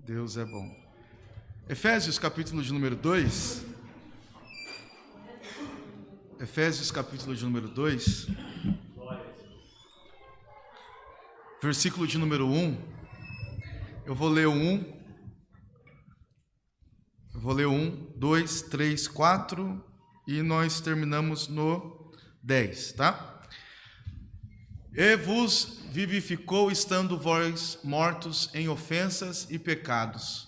Deus é bom. Efésios, capítulo de número 2. Efésios, capítulo de número 2. Versículo de número 1. Eu vou ler o 1. Eu vou ler o 1, 2, 3, 4 e nós terminamos no 10, tá? E vos vivificou, estando vós mortos em ofensas e pecados,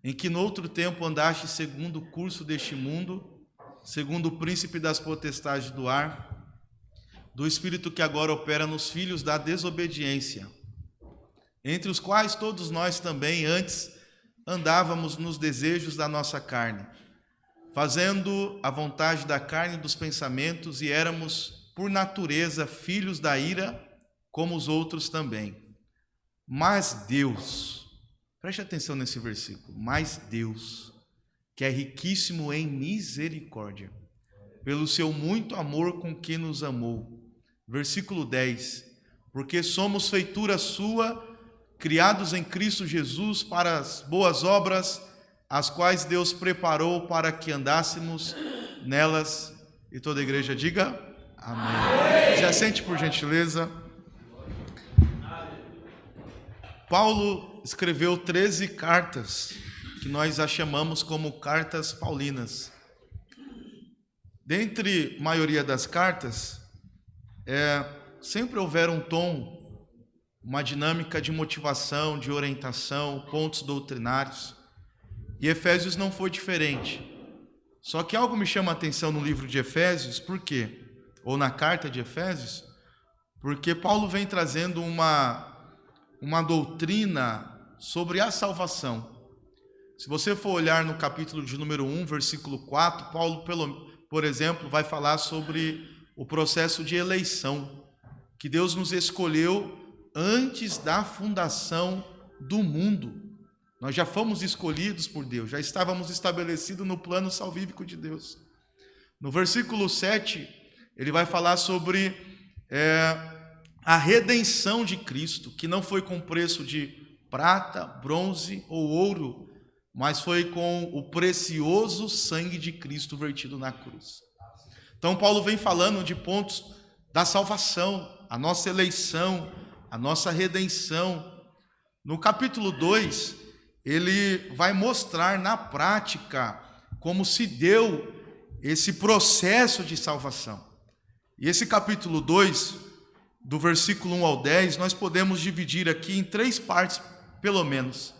em que noutro tempo andastes segundo o curso deste mundo, segundo o príncipe das potestades do ar, do espírito que agora opera nos filhos da desobediência, entre os quais todos nós também antes andávamos nos desejos da nossa carne, fazendo a vontade da carne e dos pensamentos, e éramos por natureza filhos da ira, como os outros também. Mas Deus, preste atenção nesse versículo, mas Deus, que é riquíssimo em misericórdia, pelo seu muito amor com que nos amou. Versículo 10, porque somos feitura sua, criados em Cristo Jesus para as boas obras, as quais Deus preparou para que andássemos nelas. E toda a igreja diga amém. Se assente, por gentileza. Paulo escreveu 13 cartas, que nós a chamamos como cartas paulinas. Dentre a maioria das cartas, sempre houver um tom, uma dinâmica de motivação, de orientação, pontos doutrinários. E Efésios não foi diferente. Só que algo me chama a atenção no livro de Efésios, por quê? Ou na carta de Efésios, porque Paulo vem trazendo uma doutrina sobre a salvação. Se você for olhar no capítulo de número 1, versículo 4, Paulo, por exemplo, vai falar sobre o processo de eleição, que Deus nos escolheu antes da fundação do mundo. Nós já fomos escolhidos por Deus, já estávamos estabelecidos no plano salvífico de Deus. No versículo 7, ele vai falar sobre a redenção de Cristo, que não foi com preço de prata, bronze ou ouro, mas foi com o precioso sangue de Cristo vertido na cruz. Então Paulo vem falando de pontos da salvação, a nossa eleição, a nossa redenção. No capítulo 2, ele vai mostrar na prática como se deu esse processo de salvação. E esse capítulo 2, do versículo 1 ao 10, nós podemos dividir aqui em 3 partes, pelo menos.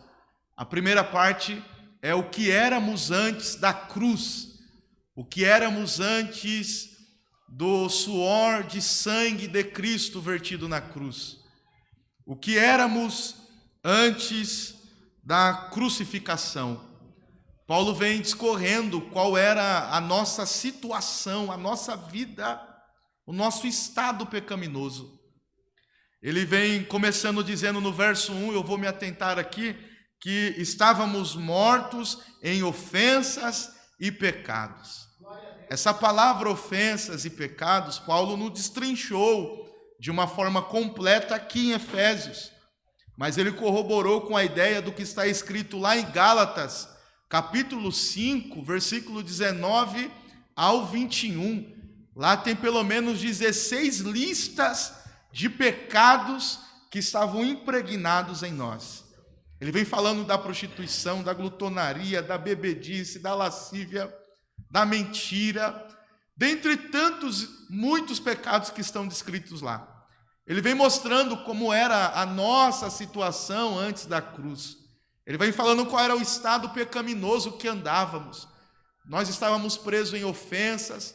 A primeira parte é o que éramos antes da cruz, o que éramos antes do suor de sangue de Cristo vertido na cruz. O que éramos antes da crucificação. Paulo vem discorrendo qual era a nossa situação, a nossa vida, o nosso estado pecaminoso. Ele vem começando dizendo no verso 1, eu vou me atentar aqui, que estávamos mortos em ofensas e pecados. Essa palavra ofensas e pecados, Paulo não destrinchou de uma forma completa aqui em Efésios, mas ele corroborou com a ideia do que está escrito lá em Gálatas, capítulo 5, versículo 19 ao 21. Lá tem pelo menos 16 listas de pecados que estavam impregnados em nós. Ele vem falando da prostituição, da glutonaria, da bebedice, da lascívia, da mentira, dentre tantos, muitos pecados que estão descritos lá. Ele vem mostrando como era a nossa situação antes da cruz. Ele vem falando qual era o estado pecaminoso que andávamos. Nós estávamos presos em ofensas,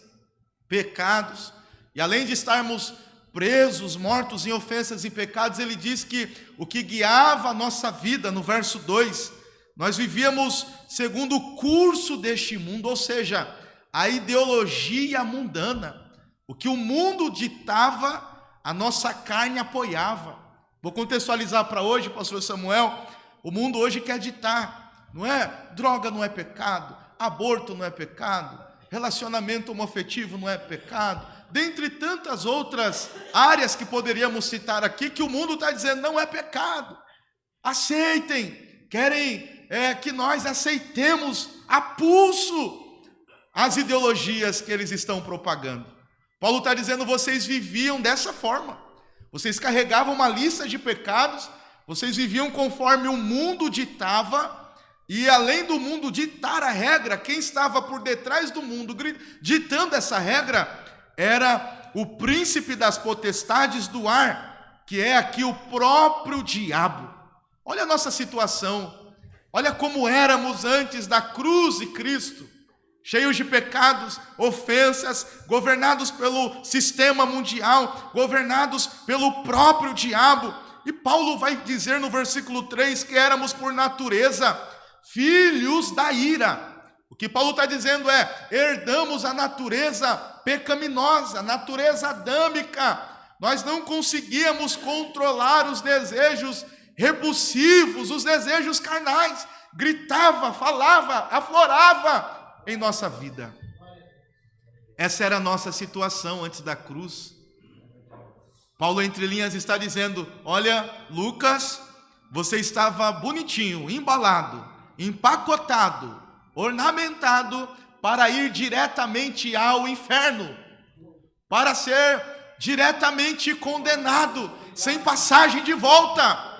pecados, e além de estarmos presos, mortos em ofensas e pecados, ele diz que o que guiava a nossa vida, no verso 2, nós vivíamos segundo o curso deste mundo, ou seja, a ideologia mundana. O que o mundo ditava, a nossa carne apoiava. Vou contextualizar para hoje, pastor Samuel. O mundo hoje quer ditar, não é? Droga não é pecado, aborto não é pecado, relacionamento homoafetivo não é pecado, dentre tantas outras áreas que poderíamos citar aqui, que o mundo está dizendo não é pecado. Aceitem, querem que nós aceitemos a pulso as ideologias que eles estão propagando. Paulo está dizendo, vocês viviam dessa forma. Vocês carregavam uma lista de pecados, vocês viviam conforme o mundo ditava, e além do mundo ditar a regra, quem estava por detrás do mundo ditando essa regra era o príncipe das potestades do ar, que é aqui o próprio diabo. Olha a nossa situação, olha como éramos antes da cruz de Cristo, cheios de pecados, ofensas, governados pelo sistema mundial, governados pelo próprio diabo. E Paulo vai dizer no versículo 3 que éramos por natureza filhos da ira. O que Paulo está dizendo é, herdamos a natureza pecaminosa, a natureza adâmica. Nós não conseguíamos controlar os desejos repulsivos, os desejos carnais. Gritava, falava, aflorava em nossa vida. Essa era a nossa situação antes da cruz. Paulo, entre linhas, está dizendo, olha, Lucas, você estava bonitinho, embalado, empacotado, ornamentado para ir diretamente ao inferno, para ser diretamente condenado, sem passagem de volta.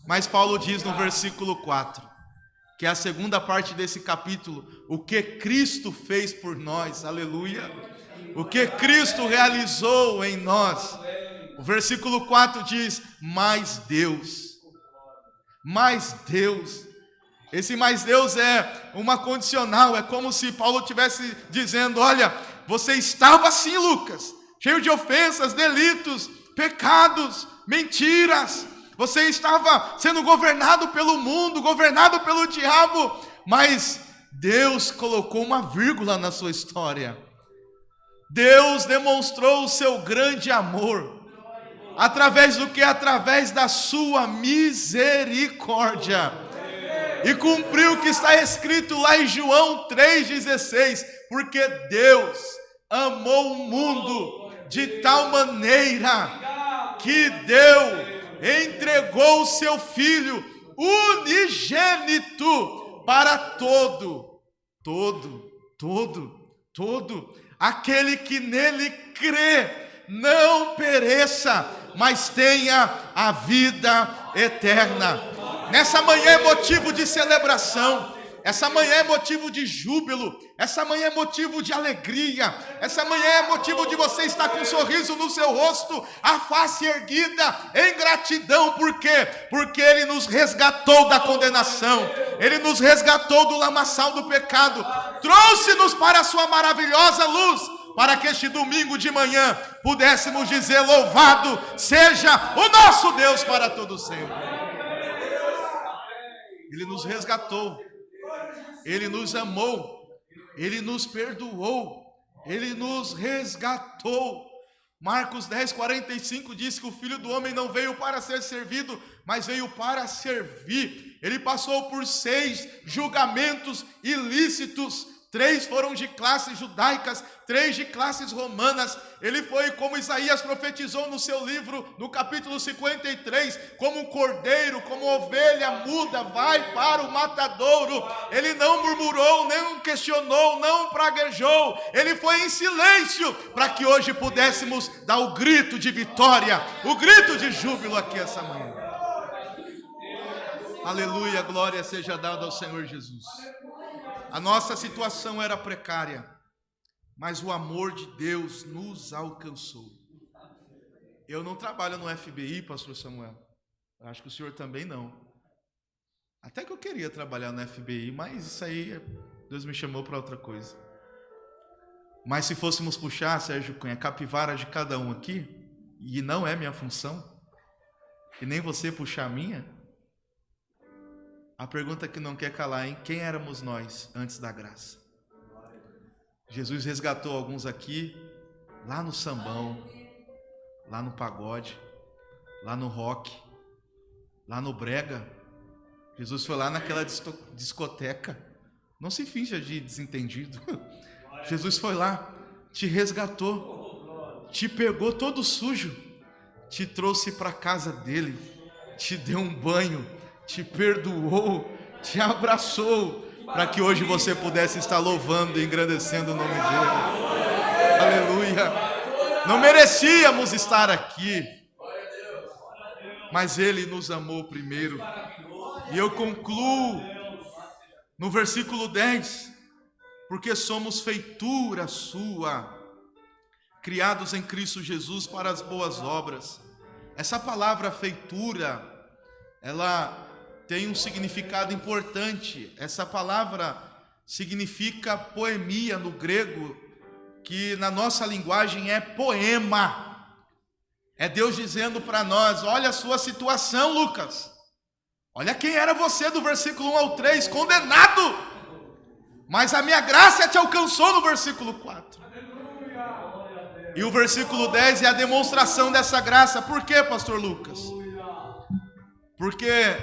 Mas Paulo diz no versículo 4, que é a segunda parte desse capítulo, o que Cristo fez por nós, aleluia, o que Cristo realizou em nós. O versículo 4 diz, mais Deus, esse mais Deus é uma condicional, é como se Paulo estivesse dizendo, olha, você estava assim, Lucas, cheio de ofensas, delitos, pecados, mentiras, você estava sendo governado pelo mundo, governado pelo diabo, mas Deus colocou uma vírgula na sua história. Deus demonstrou o seu grande amor. Através do que? Através da sua misericórdia. E cumpriu o que está escrito lá em João 3,16. Porque Deus amou o mundo de tal maneira que entregou o seu Filho unigênito para todo aquele que nele crê, não pereça, mas tenha a vida eterna. Nessa manhã é motivo de celebração, essa manhã é motivo de júbilo, essa manhã é motivo de alegria, essa manhã é motivo de você estar com um sorriso no seu rosto, a face erguida, em gratidão. Por quê? Porque Ele nos resgatou da condenação, Ele nos resgatou do lamaçal do pecado, trouxe-nos para a sua maravilhosa luz, para que este domingo de manhã pudéssemos dizer, louvado seja o nosso Deus para todo sempre. Ele nos resgatou, Ele nos amou, Ele nos perdoou, Ele nos resgatou. Marcos 10:45 diz que o Filho do Homem não veio para ser servido, mas veio para servir. Ele passou por 6 julgamentos ilícitos, 3 foram de classes judaicas, 3 de classes romanas. Ele foi, como Isaías profetizou no seu livro, no capítulo 53, como um cordeiro, como ovelha muda, vai para o matadouro. Ele não murmurou, nem questionou, não praguejou. Ele foi em silêncio, para que hoje pudéssemos dar o grito de vitória, o grito de júbilo aqui essa manhã. Aleluia, glória seja dada ao Senhor Jesus. A nossa situação era precária, mas o amor de Deus nos alcançou. Eu não trabalho no FBI, pastor Samuel. Eu acho que o senhor também não. Até que eu queria trabalhar no FBI, mas isso aí, Deus me chamou para outra coisa. Mas se fôssemos puxar, Sérgio Cunha, a capivara de cada um aqui, e não é minha função, e nem você puxar a minha, a pergunta que não quer calar, hein? Quem éramos nós antes da graça? Jesus resgatou alguns aqui, lá no sambão, lá no pagode, lá no rock, lá no brega. Jesus foi lá naquela discoteca. Não se finja de desentendido. Jesus foi lá, te resgatou, te pegou todo sujo, te trouxe para a casa dele, te deu um banho, te perdoou, te abraçou, para que hoje você pudesse estar louvando e engrandecendo o nome dele. Aleluia. Não merecíamos estar aqui, mas ele nos amou primeiro. E eu concluo no versículo 10, porque somos feitura sua, criados em Cristo Jesus para as boas obras. Essa palavra feitura, ela tem um significado importante. Essa palavra significa poemia no grego, que na nossa linguagem é poema. É Deus dizendo para nós: olha a sua situação, Lucas. Olha quem era você do versículo 1 ao 3, condenado. Mas a minha graça te alcançou no versículo 4. E o versículo 10 é a demonstração dessa graça. Por quê, pastor Lucas? Porque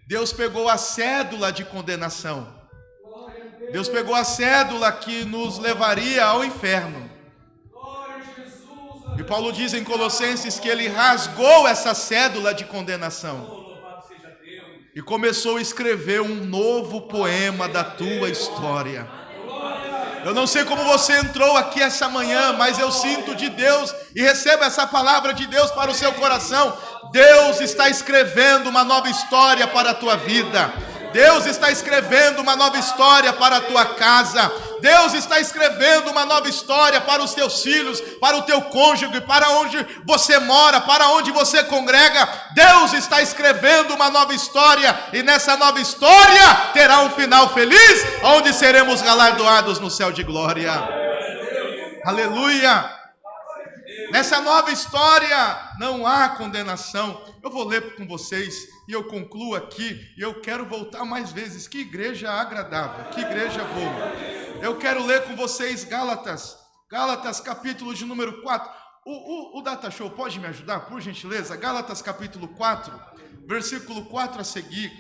Deus pegou a cédula de condenação. Deus pegou a cédula que nos levaria ao inferno. E Paulo diz em Colossenses que ele rasgou essa cédula de condenação e começou a escrever um novo poema da tua história. Eu não sei como você entrou aqui essa manhã, mas eu sinto de Deus e recebo essa palavra de Deus para o seu coração. Deus está escrevendo uma nova história para a tua vida. Deus está escrevendo uma nova história para a tua casa. Deus está escrevendo uma nova história para os teus filhos, para o teu cônjuge, para onde você mora, para onde você congrega. Deus está escrevendo uma nova história, e nessa nova história terá um final feliz, onde seremos galardoados no céu de glória. Aleluia! Nessa nova história não há condenação. Eu vou ler com vocês e eu concluo aqui, e eu quero voltar mais vezes. Que igreja agradável, que igreja boa. Eu quero ler com vocês Gálatas capítulo de número 4. O Data Show pode me ajudar, por gentileza? Gálatas capítulo 4, versículo 4 a seguir.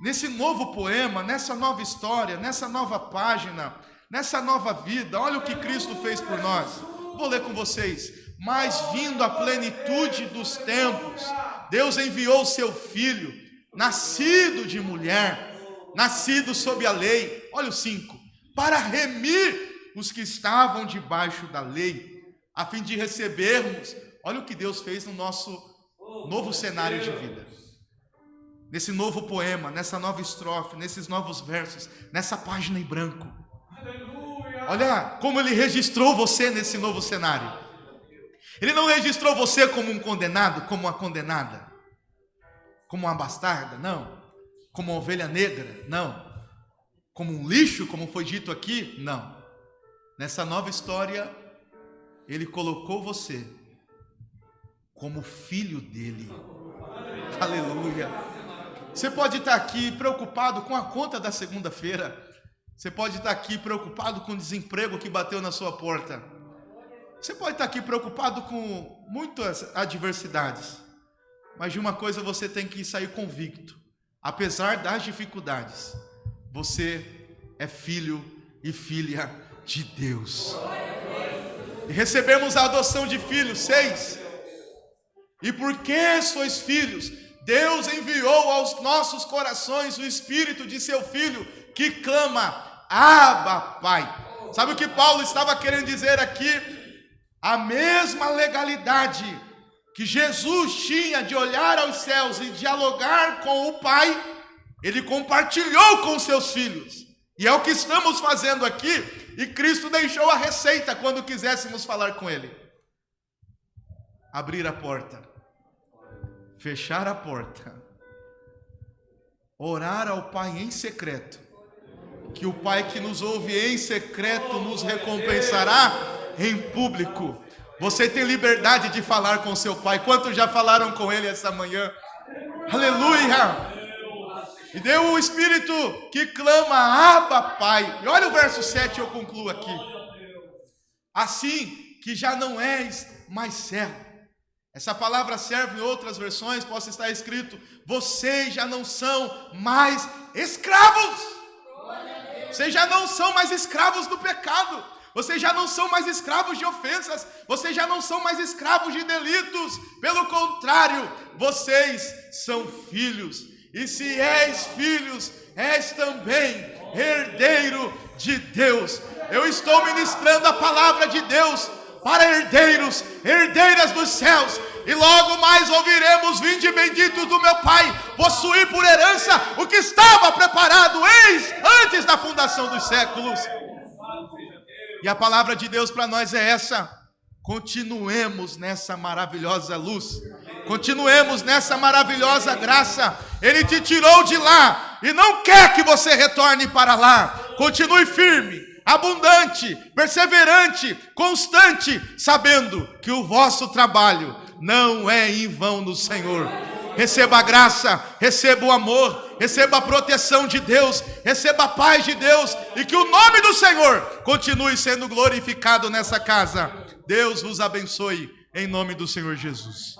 Nesse novo poema, nessa nova história, nessa nova página, nessa nova vida, olha o que Cristo fez por nós. Vou ler com vocês. Mas vindo a plenitude dos tempos, Deus enviou o seu Filho, nascido de mulher, nascido sob a lei. Olha o 5. Para remir os que estavam debaixo da lei, a fim de recebermos. Olha o que Deus fez no nosso novo cenário de vida. Nesse novo poema, nessa nova estrofe, nesses novos versos, nessa página em branco. Olha como Ele registrou você nesse novo cenário. Ele não registrou você como um condenado, como uma condenada, como uma bastarda, não. Como uma ovelha negra, não. Como um lixo, como foi dito aqui, não. Nessa nova história, Ele colocou você como filho dele. Aleluia. Você pode estar aqui preocupado com a conta da segunda-feira. Você pode estar aqui preocupado com o desemprego que bateu na sua porta. Você pode estar aqui preocupado com muitas adversidades. Mas de uma coisa você tem que sair convicto. Apesar das dificuldades, você é filho e filha de Deus. E recebemos a adoção de filhos, 6. E porque sois filhos, Deus enviou aos nossos corações o Espírito de seu Filho, que clama, Abba, Pai. Sabe o que Paulo estava querendo dizer aqui? A mesma legalidade que Jesus tinha de olhar aos céus e dialogar com o Pai, Ele compartilhou com seus filhos. E é o que estamos fazendo aqui. E Cristo deixou a receita quando quiséssemos falar com Ele. Abrir a porta. Fechar a porta. Orar ao Pai em secreto. Que o Pai que nos ouve em secreto nos recompensará em público. Você tem liberdade de falar com seu Pai. Quantos já falaram com Ele essa manhã? Aleluia! E deu o Espírito que clama, Abba, Pai. E olha o verso 7, eu concluo aqui. Assim que já não és mais servo. Essa palavra servo em outras versões possa estar escrito, vocês já não são mais escravos. Vocês já não são mais escravos do pecado. Vocês já não são mais escravos de ofensas. Vocês já não são mais escravos de delitos. Pelo contrário, vocês são filhos. E se és filhos, és também herdeiro de Deus. Eu estou ministrando a palavra de Deus para herdeiros, herdeiras dos céus. E logo mais ouviremos: vinde benditos do meu Pai, possuir por herança o que estava preparado antes da fundação dos séculos. E a palavra de Deus para nós é essa: continuemos nessa maravilhosa luz, continuemos nessa maravilhosa graça. Ele te tirou de lá e não quer que você retorne para lá. Continue firme, abundante, perseverante, constante, sabendo que o vosso trabalho não é em vão no Senhor. Receba a graça, receba o amor, receba a proteção de Deus, receba a paz de Deus, e que o nome do Senhor continue sendo glorificado nessa casa. Deus vos abençoe, em nome do Senhor Jesus.